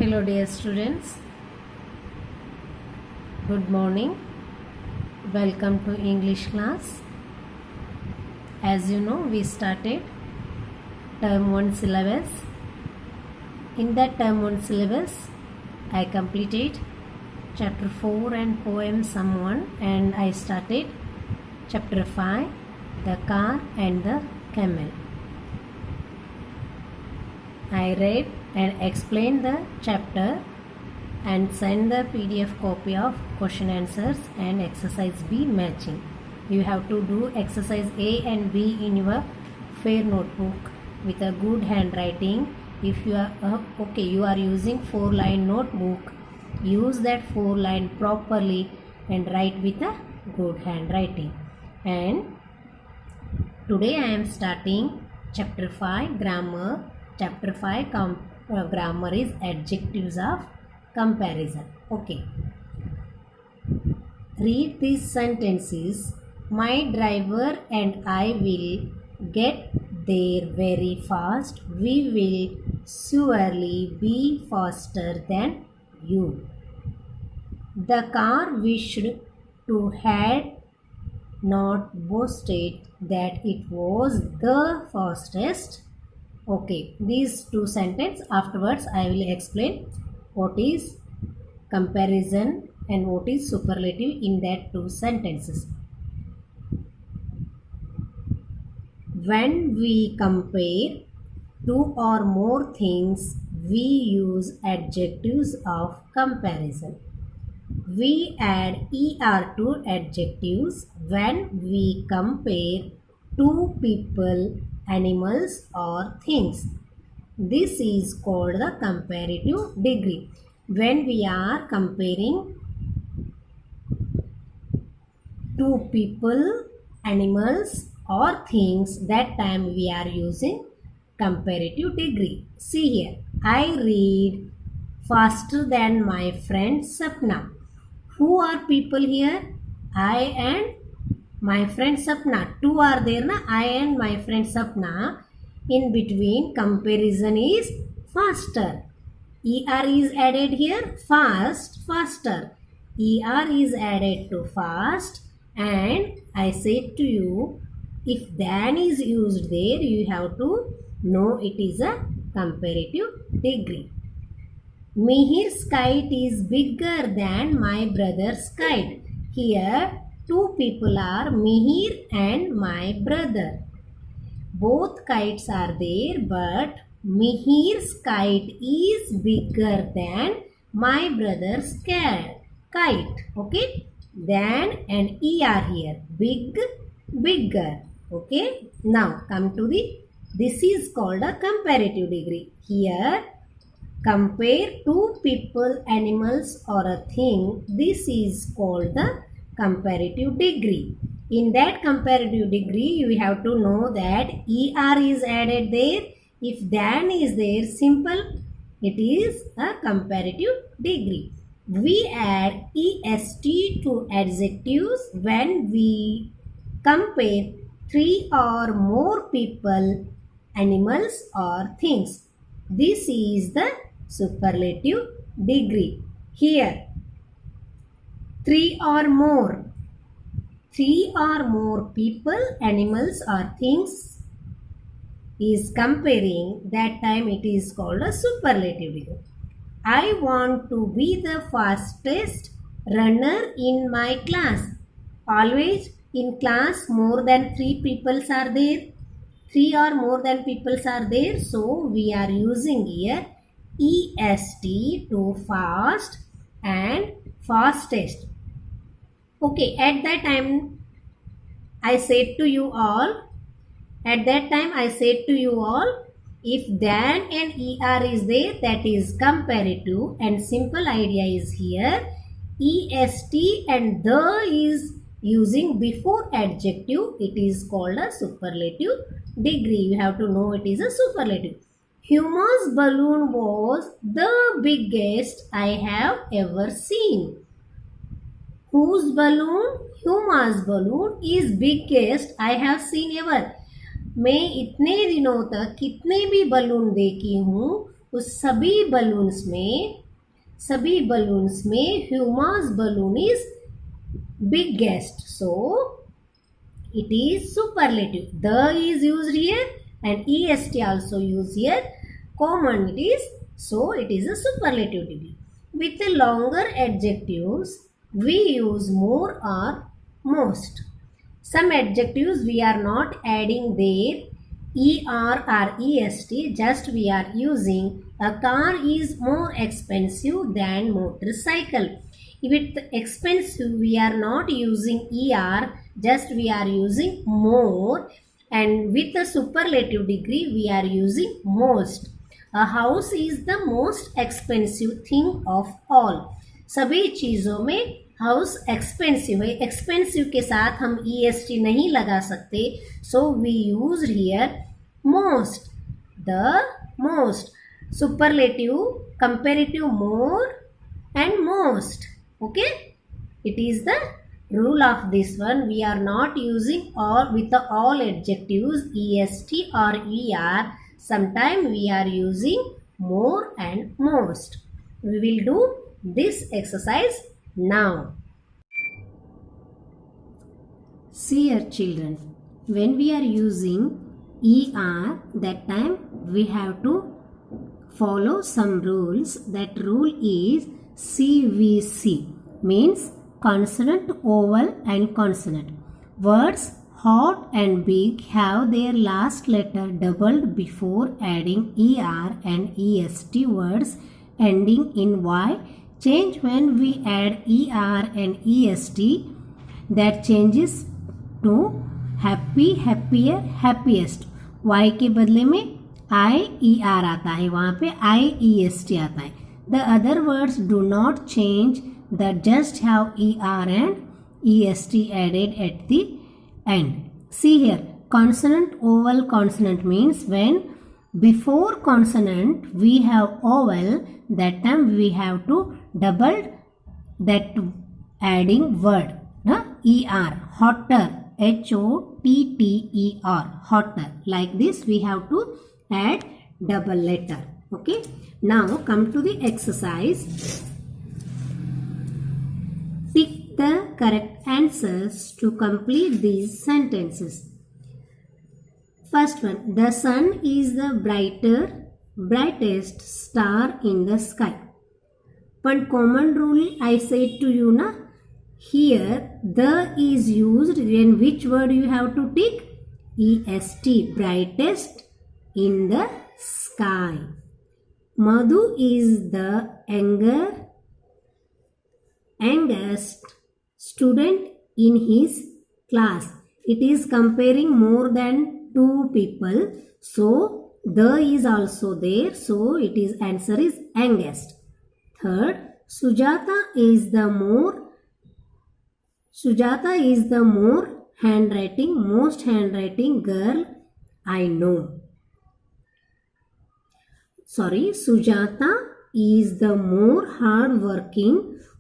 Hello dear students, good morning. Welcome to English class. As you know, we started term 1 syllabus. In that term 1 syllabus, I completed chapter 4 and poem Sum 1, and I started chapter 5, the car and the camel. I read and explained the chapter and send the PDF copy of question answers and exercise B matching. You have to do exercise A and B in your fair notebook with a good handwriting. If you are you are using 4-line notebook, use that 4-line properly and write with a good handwriting. And today I am starting chapter 5 grammar. Chapter 5 grammar is adjectives of comparison. Okay. Read these sentences. My driver and I will get there very fast. We will surely be faster than you. The car wished to had not boasted that it was the fastest. Okay, these two sentences. Afterwards I will explain what is comparison and what is superlative in that two sentences. When we compare two or more things, we use adjectives of comparison. We add er to adjectives when we compare two people, animals or things. This is called the comparative degree. When we are comparing two people, animals or things, that time we are using comparative degree. See here, I read faster than my friend Sapna. Who are people here? I and my friend Sapna. Two are there, na? I and my friend Sapna. In between, comparison is faster. Er is added here, fast, faster. Er is added to fast, and I said to you, if than is used there, you have to know it is a comparative degree. Mihir's kite is bigger than my brother's kite. Here, two people are Mihir and my brother. Both kites are there, but Mihir's kite is bigger than my brother's kite. Okay? Than and er here. Big, bigger. Okay? Now come to this is called a comparative degree. Here, compare two people, animals or a thing. This is called the comparative degree. In that comparative degree, you have to know that er is added there. If than is there, simple, it is a comparative degree. We add est to adjectives when we compare three or more people, animals or things. This is the superlative degree. Here, three or more people, animals or things is comparing, that time it is called a superlative degree. I want to be the fastest runner in my class. Always in class more than 3 people are there. 3 or more than people are there. So we are using here est to fast and fastest. Okay, at that time I said to you all, if than and er is there, that is comparative, and simple idea is here, est and the is using before adjective, it is called a superlative degree. You have to know it is a superlative. Huma's balloon was the biggest I have ever seen. Whose balloon? Huma's balloon is biggest I have seen ever. मैं इतने दिनों तक कितने भी balloon देखी हूँ, उस सभी बलून्स में ह्यूमास balloon is biggest, so it is superlative. The is used here and est also used here. Common it is, so it is a superlative degree. With the longer adjectives, we use more or most. Some adjectives we are not adding their er or est, just we are using a car is more expensive than motorcycle. With expensive we are not using er, just we are using more, and with a superlative degree we are using most. A house is the most expensive thing of all. सभी चीजों में house expensive है, expensive के साथ हम est नहीं लगा सकते, so we use here most. The most, superlative, comparative, more and most. Okay, it is the rule of this one. We are not using all with the all adjectives est or er. Sometime we are using more and most. We will do this exercise now. See here children, when we are using er, that time we have to follow some rules. That rule is CVC, means consonant, vowel and consonant. Words hot and big have their last letter doubled before adding er and est. Words ending in y change when we add er and est. That changes to happy, happier, happiest. y के बदले में IER आता है, वहाँ पे IEST आता है. The other words do not change, that just have ER and EST added at the end. See here, consonant, vowel, consonant means when before consonant we have vowel, that time we have to double that adding word. ER, hotter, HOTTER, hotter. Like this we have to add double letter. Okay, now come to the exercise. Pick the correct answers to complete these sentences. First one, the sun is the brightest star in the sky. But common rule I said to you na, here the is used when which word you have to tick? EST, brightest in the sky. Madhu is the youngest student in his class. It is comparing more than two people, so the is also there, so it is answer is youngest. Third, Sujata is the most handwriting girl I know. Sujata is the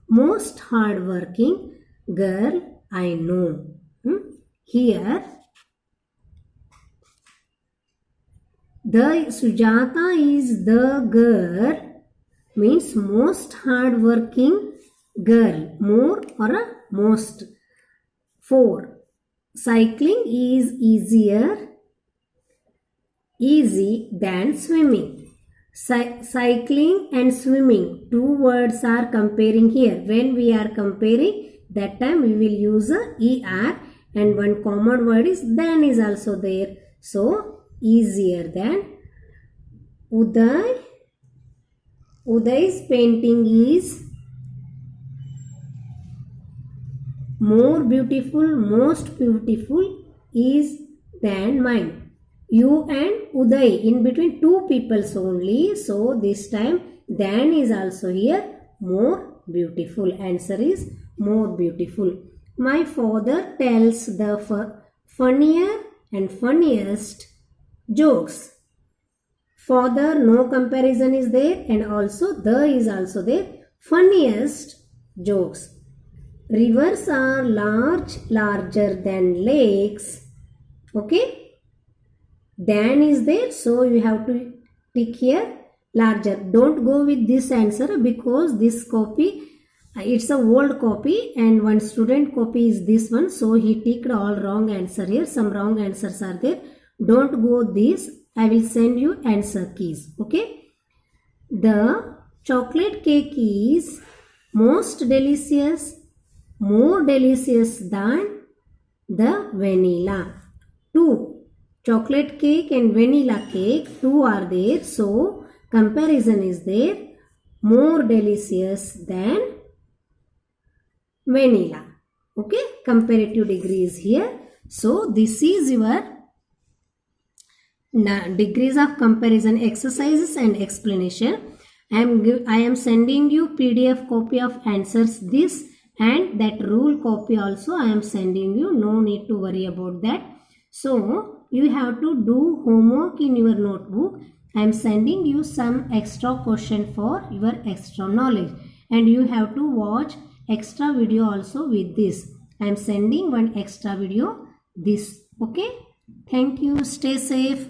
most hardworking girl I know. Here, the Sujata is the girl means most hardworking girl, more or a most. 4. Cycling is easy than swimming. Cycling and swimming, two words are comparing here. When we are comparing, that time we will use a ER, and one common word is than is also there. So easier than. Uday's painting is more beautiful, most beautiful is than mine. You and Uday, in between two peoples only, so this time than is also here, more beautiful. Answer is more beautiful. My father tells the funnier and funniest jokes. Father, no comparison is there, and also the is also there. Funniest jokes. Rivers are larger than lakes. Okay, than is there, so you have to tick here. larger. Don't go with this answer because this copy, it's a old copy and one student copy is this one. So he ticked all wrong answer here. Some wrong answers are there. Don't go this. I will send you answer keys. Okay. The chocolate cake is most delicious, more delicious than the vanilla. 2. Chocolate cake and vanilla cake, 2 are there. So, comparison is there. More delicious than vanilla. Okay, comparative degree is here. So, this is your degrees of comparison exercises and explanation. I am sending you PDF copy of answers this and that rule copy also I am sending you. No need to worry about that. So you have to do homework in your notebook. I am sending you some extra question for your extra knowledge and you have to watch extra video also with this. I am sending one extra video this. Okay. Thank you. Stay safe.